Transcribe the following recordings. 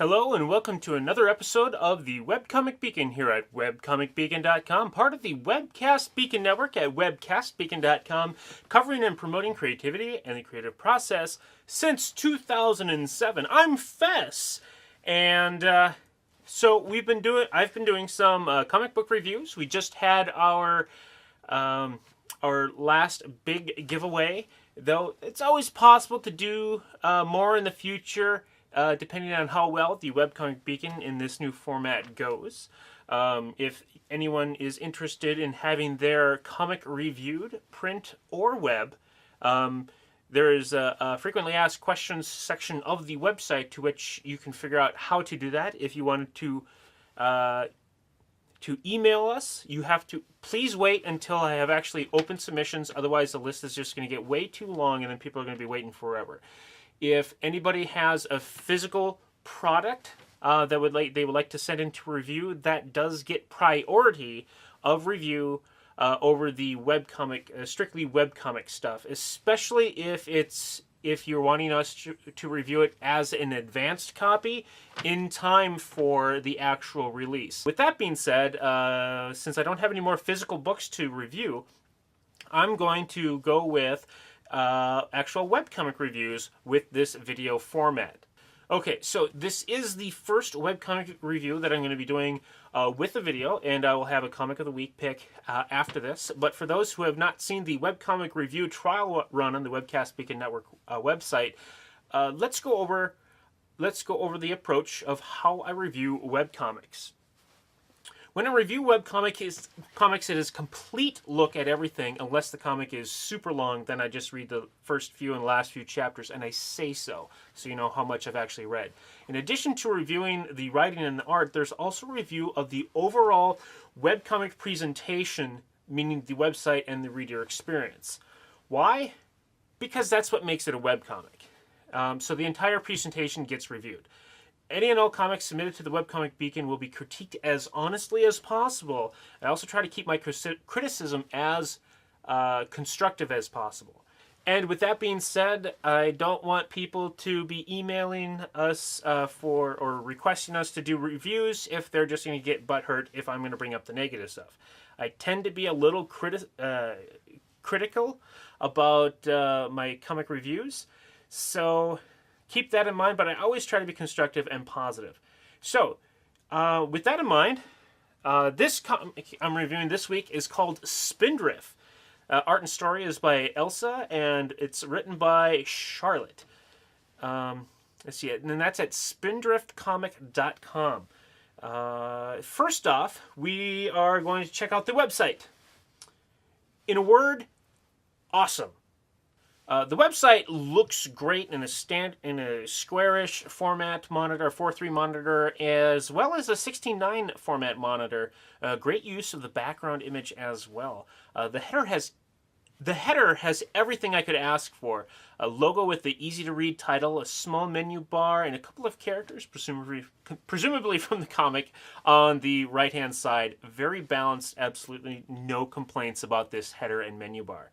Hello and welcome to another episode of the Webcomic Beacon here at webcomicbeacon.com, part of the Webcast Beacon network at webcastbeacon.com, covering and promoting creativity and the creative process since 2007. I'm Fess, and so I've been doing some comic book reviews. We just had our last big giveaway, though it's always possible to do more in the future. Depending on how well the Webcomic Beacon in this new format goes. If anyone is interested in having their comic reviewed, print or web, there is a frequently asked questions section of the website to which you can figure out how to do that. If you wanted to email us, you have to please wait until I have actually opened submissions. Otherwise, the list is just going to get way too long, and then people are going to be waiting forever. If anybody has a physical product that they would like to send into review, that does get priority of review over the webcomic, strictly webcomic stuff, especially if you're wanting us to review it as an advanced copy in time for the actual release. With that being said, since I don't have any more physical books to review, I'm going to go with actual webcomic reviews with this video format. Okay, so this is the first webcomic review that I'm going to be doing with a video, and I will have a Comic of the Week pick after this. But for those who have not seen the webcomic review trial run on the Webcast Beacon Network website, let's go over the approach of how I review webcomics. When I review webcomics, it is a complete look at everything. Unless the comic is super long, then I just read the first few and last few chapters, and I say so you know how much I've actually read. In addition to reviewing the writing and the art, there's also a review of the overall webcomic presentation, meaning the website and the reader experience. Why? Because that's what makes it a webcomic. So the entire presentation gets reviewed. Any and all comics submitted to the Webcomic Beacon will be critiqued as honestly as possible. I also try to keep my criticism as constructive as possible. And with that being said, I don't want people to be emailing us or requesting us to do reviews if they're just going to get butthurt if I'm going to bring up the negative stuff. I tend to be a little critical about my comic reviews, so keep that in mind, but I always try to be constructive and positive. So, with that in mind, this comic I'm reviewing this week is called Spindrift. Art and story is by Elsa, and it's written by Charlotte. Let's see it, and that's at spindriftcomic.com. First off, we are going to check out the website. In a word, awesome. The website looks great in a squarish format monitor, 4:3 monitor, as well as a 16:9 format monitor. Great use of the background image as well. The header has everything I could ask for. A logo with the easy-to-read title, a small menu bar, and a couple of characters, presumably from the comic, on the right-hand side. Very balanced, absolutely no complaints about this header and menu bar.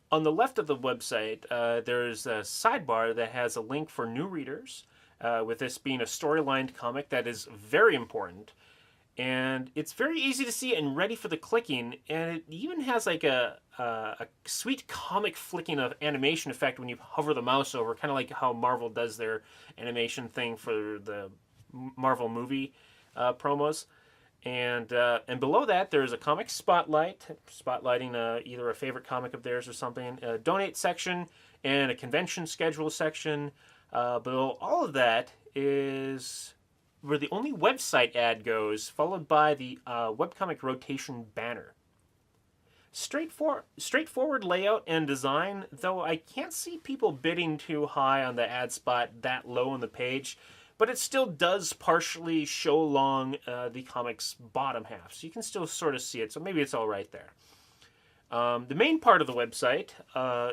On the left of the website, there's a sidebar that has a link for new readers, with this being a storylined comic that is very important. And it's very easy to see and ready for the clicking, and it even has like a sweet comic flicking of animation effect when you hover the mouse over, kind of like how Marvel does their animation thing for the Marvel movie promos. And below that, there's a comic spotlight, spotlighting either a favorite comic of theirs or something, a donate section, and a convention schedule section. Below all of that is where the only website ad goes, followed by the webcomic rotation banner. Straightforward layout and design, though I can't see people bidding too high on the ad spot that low on the page. But it still does partially show along the comic's bottom half, so you can still sort of see it, so maybe it's all right there. The main part of the website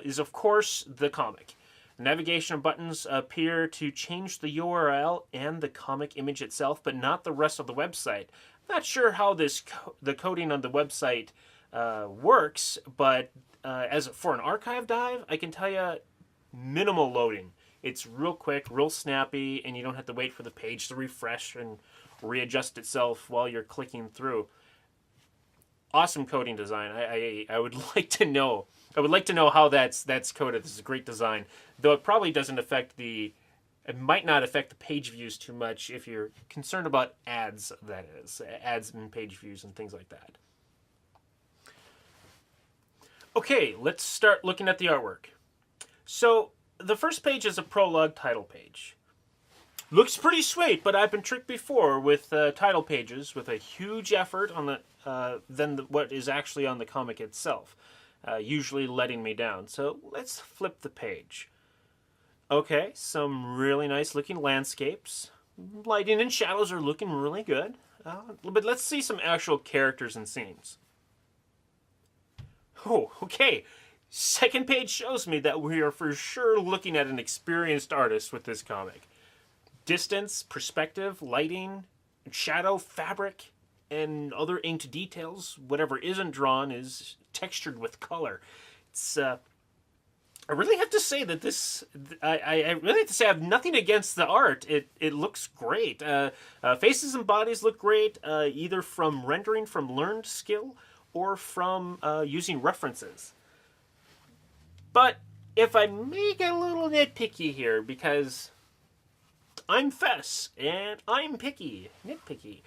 is, of course, the comic. The navigation buttons appear to change the URL and the comic image itself, but not the rest of the website. I'm not sure how the coding on the website works, but as for an archive dive, I can tell you minimal loading. It's real quick, real snappy, and you don't have to wait for the page to refresh and readjust itself while you're clicking through. Awesome coding design. I would like to know. I would like to know how that's coded. This is a great design, though it probably doesn't affect the. It might not affect the page views too much if you're concerned about ads. That is, ads and page views and things like that. Okay, let's start looking at the artwork. So the first page is a prologue title page. Looks pretty sweet, but I've been tricked before with title pages with a huge effort on the than what is actually on the comic itself, usually letting me down. So let's flip the page. Okay, some really nice looking landscapes. Lighting and shadows are looking really good. But let's see some actual characters and scenes. Oh, okay. Second page shows me that we are for sure looking at an experienced artist with this comic. Distance, perspective, lighting, shadow, fabric, and other inked details. Whatever isn't drawn is textured with color. It's I really have to say that this. I really have to say I have nothing against the art. It looks great. Faces and bodies look great, either from rendering from learned skill or from using references. But if I may get a little nitpicky here, because I'm Fess, and I'm picky. Nitpicky.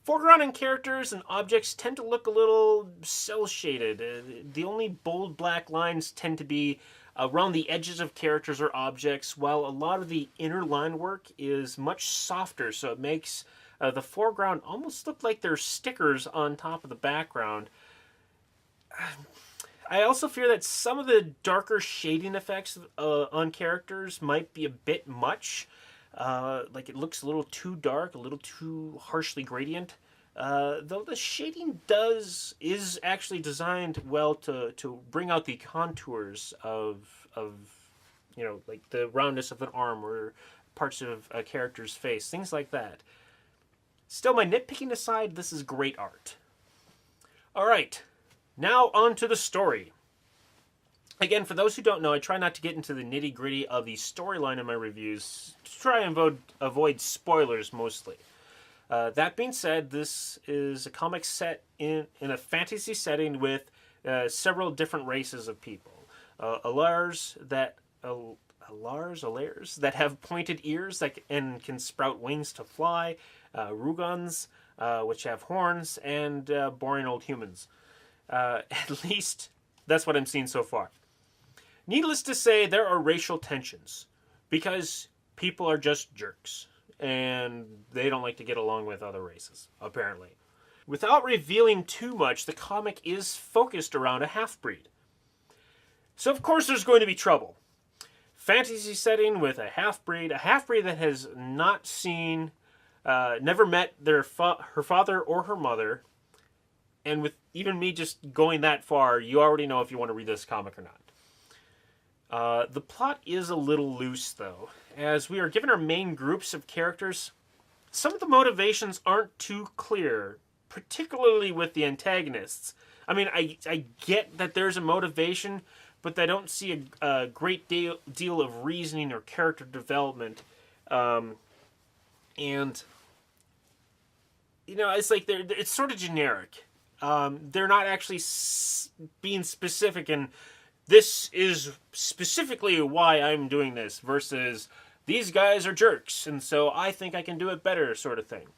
Foreground and characters and objects tend to look a little cel-shaded. The only bold black lines tend to be around the edges of characters or objects, while a lot of the inner line work is much softer, so it makes the foreground almost look like they're stickers on top of the background. I also fear that some of the darker shading effects on characters might be a bit much. Like it looks a little too dark, a little too harshly gradient. Though the shading is actually designed well to bring out the contours of like the roundness of an arm or parts of a character's face, things like that. Still, my nitpicking aside, this is great art. All right. Now on to the story. Again, for those who don't know, I try not to get into the nitty-gritty of the storyline in my reviews to try and avoid spoilers mostly. That being said, this is a comic set in a fantasy setting with several different races of people. Alars that have pointed ears and can sprout wings to fly. Rugons, which have horns, and boring old humans. At least that's what I'm seeing so far. Needless to say, there are racial tensions because people are just jerks and they don't like to get along with other races, apparently. Without revealing too much, the comic is focused around a half-breed. So of course there's going to be trouble. Fantasy setting with a half-breed that has not seen, never met her father or her mother, and with even me just going that far, you already know if you want to read this comic or not. The plot is a little loose, though. As we are given our main groups of characters, some of the motivations aren't too clear, particularly with the antagonists. I mean, I get that there's a motivation, but I don't see a great deal of reasoning or character development. And, it's like it's sort of generic. They're not actually being specific and this is specifically why I'm doing this versus these guys are jerks and so I think I can do it better sort of thing.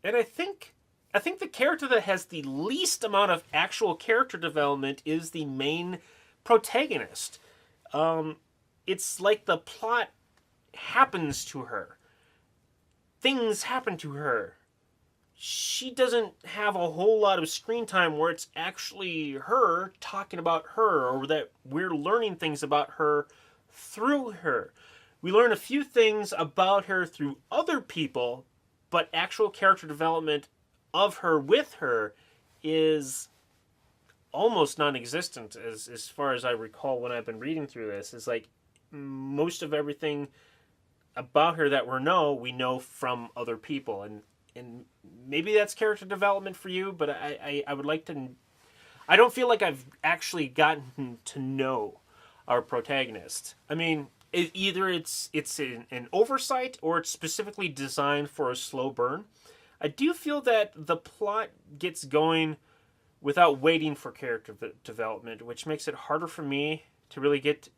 And I think the character that has the least amount of actual character development is the main protagonist. It's like the plot happens to her. Things happen to her. She doesn't have a whole lot of screen time where it's actually her talking about her or that we're learning things about her through her. We learn a few things about her through other people, but actual character development of her with her is almost non-existent as far as I recall when I've been reading through this. It's like most of everything about her that we know from other people, and maybe that's character development for you, but I would like to. I don't feel like I've actually gotten to know our protagonist. I mean, either it's an oversight or it's specifically designed for a slow burn. I do feel that the plot gets going without waiting for character development, which makes it harder for me to really get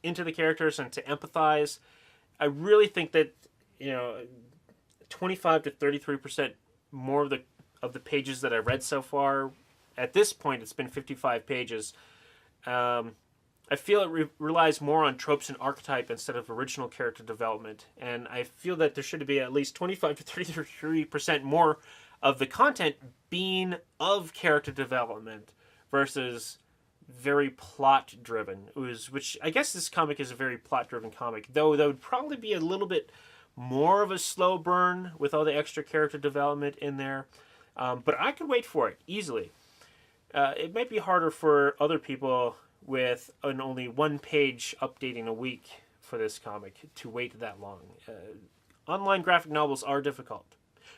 into the characters and to empathize. I really think that 25 to 33% more of the pages that I've read so far. At this point, it's been 55 pages. I feel it relies more on tropes and archetype instead of original character development, and I feel that there should be at least 25 to 33% more of the content being of character development versus very plot driven. Which I guess this comic is a very plot driven comic, though that would probably be a little bit more of a slow burn with all the extra character development in there. But I could wait for it easily. It might be harder for other people with an only one page updating a week for this comic to wait that long. Online graphic novels are difficult.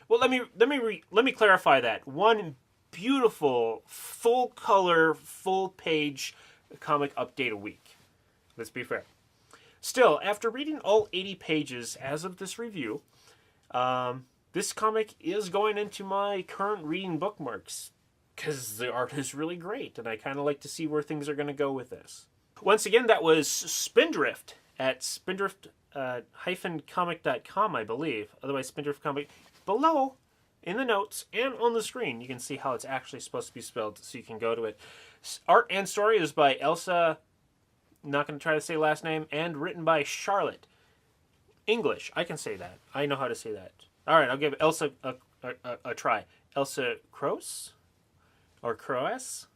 Well, let me clarify that. One beautiful, full color, full page comic update a week. Let's be fair. Still, after reading all 80 pages as of this review, this comic is going into my current reading bookmarks because the art is really great, and I kind of like to see where things are going to go with this. Once again, that was Spindrift at spindrift-comic.com, I believe. Otherwise, Spindrift Comic. Below, in the notes, and on the screen, you can see how it's actually supposed to be spelled, so you can go to it. Art and story is by Elsa, not going to try to say last name, and written by Charlotte. English, I can say that. I know how to say that. All right, I'll give Elsa a try. Elsa Kroese? Or Kroese?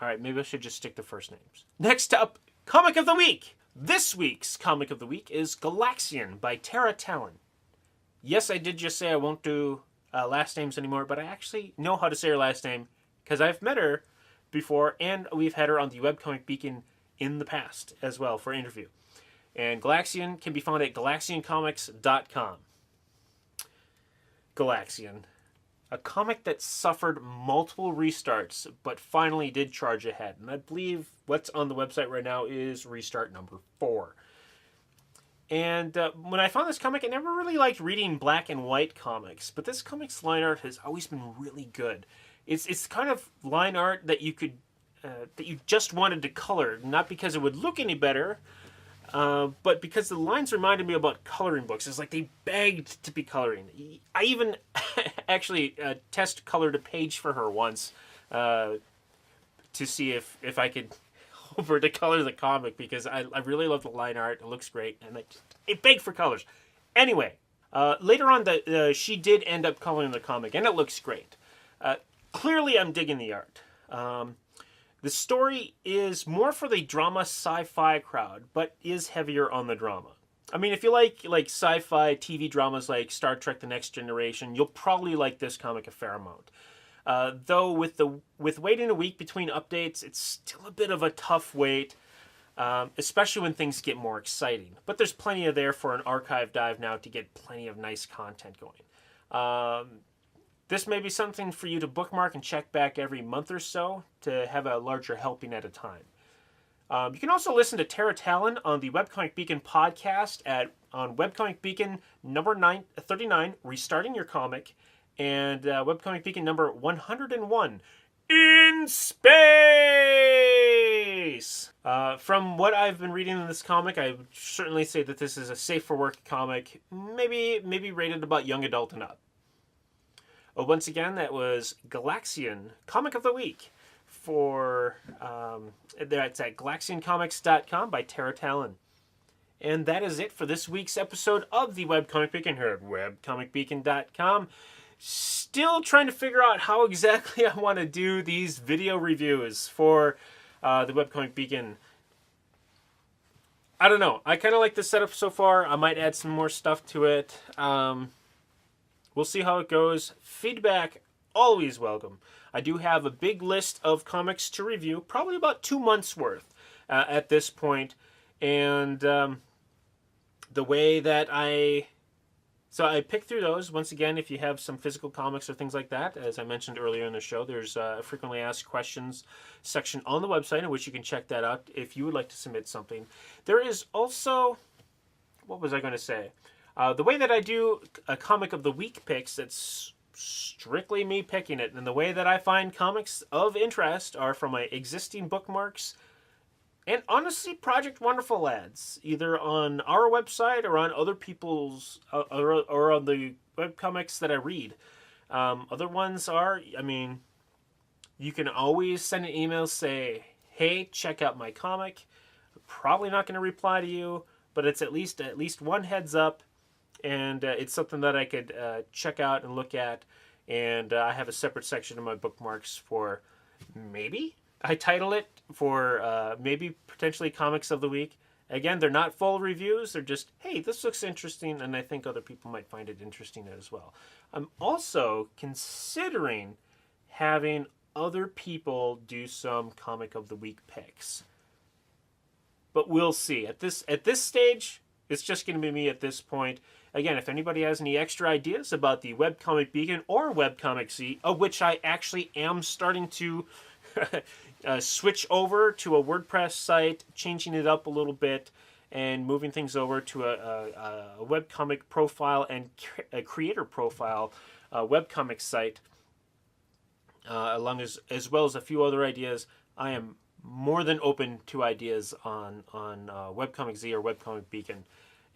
All right, maybe I should just stick to first names. Next up, Comic of the Week. This week's Comic of the Week is Galaxion by Tallan. Yes, I did just say I won't do last names anymore, but I actually know how to say her last name because I've met her before, and we've had her on the Webcomic Beacon in the past as well for interview. And Galaxion can be found at galactioncomics.com. Galaxion. A comic that suffered multiple restarts, but finally did charge ahead. And I believe what's on the website right now is restart number 4. And when I found this comic, I never really liked reading black and white comics, but this comic's line art has always been really good. It's kind of line art that you could that you just wanted to color, not because it would look any better, but because the lines reminded me about coloring books. It's like they begged to be coloring. I even actually test colored a page for her once to see if I could over to color the comic, because I really love the line art. It looks great, and it begged for colors. Anyway, later on, she did end up coloring the comic, and it looks great. Clearly, I'm digging the art. The story is more for the drama sci-fi crowd, but is heavier on the drama. I mean, if you like sci-fi TV dramas like Star Trek: The Next Generation, you'll probably like this comic a fair amount. Though with waiting a week between updates, it's still a bit of a tough wait, especially when things get more exciting. But there's plenty of there for an archive dive now to get plenty of nice content going. This may be something for you to bookmark and check back every month or so to have a larger helping at a time. You can also listen to Tallan on the Webcomic Beacon podcast on Webcomic Beacon number 39, Restarting Your Comic, and Webcomic Beacon number 101, In Space! From what I've been reading in this comic, I would certainly say that this is a safe-for-work comic, maybe rated about young adult and up. Once again, that was Galaxion, Comic of the Week, that's at galactioncomics.com by Tallan. And that is it for this week's episode of the Webcomic Beacon here at webcomicbeacon.com. Still trying to figure out how exactly I want to do these video reviews for the Webcomic Beacon. I don't know. I kind of like the setup so far. I might add some more stuff to it. We'll see how it goes. Feedback, always welcome. I do have a big list of comics to review, probably about 2 months worth at this point. And the way that I So I picked through those. Once again, if you have some physical comics or things like that, as I mentioned earlier in the show, there's a frequently asked questions section on the website in which you can check that out if you would like to submit something. There is also, what was I going to say? The way that I do a comic of the week picks, it's strictly me picking it. And the way that I find comics of interest are from my existing bookmarks and honestly, Project Wonderful ads, either on our website or on other people's, or on the webcomics that I read. Other ones are, I mean, you can always send an email, say, hey, check out my comic. I'm probably not going to reply to you, but it's at least one heads up, and it's something that I could check out and look at. And I have a separate section in my bookmarks for maybe. I title it for maybe potentially comics of the week. Again, they're not full reviews. They're just, hey, this looks interesting, and I think other people might find it interesting as well. I'm also considering having other people do some comic of the week picks. But we'll see. At this stage, it's just going to be me at this point. Again, if anybody has any extra ideas about the Webcomic Beacon or Webcomic Z, of which I actually am starting to switch over to a WordPress site, changing it up a little bit, and moving things over to a webcomic profile and a creator profile webcomic site, as well as a few other ideas. I am more than open to ideas on Webcomic Z or Webcomic Beacon.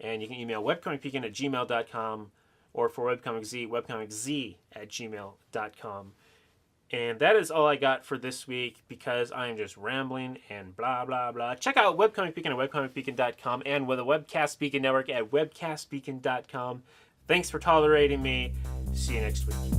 And you can email webcomicbeacon@gmail.com, or for Webcomic Z, webcomiczee@gmail.com. And that is all I got for this week, because I am just rambling and blah, blah, blah. Check out Webcomic Beacon at webcomicbeacon.com and with the Webcast Beacon Network at webcastbeacon.com. Thanks for tolerating me. See you next week.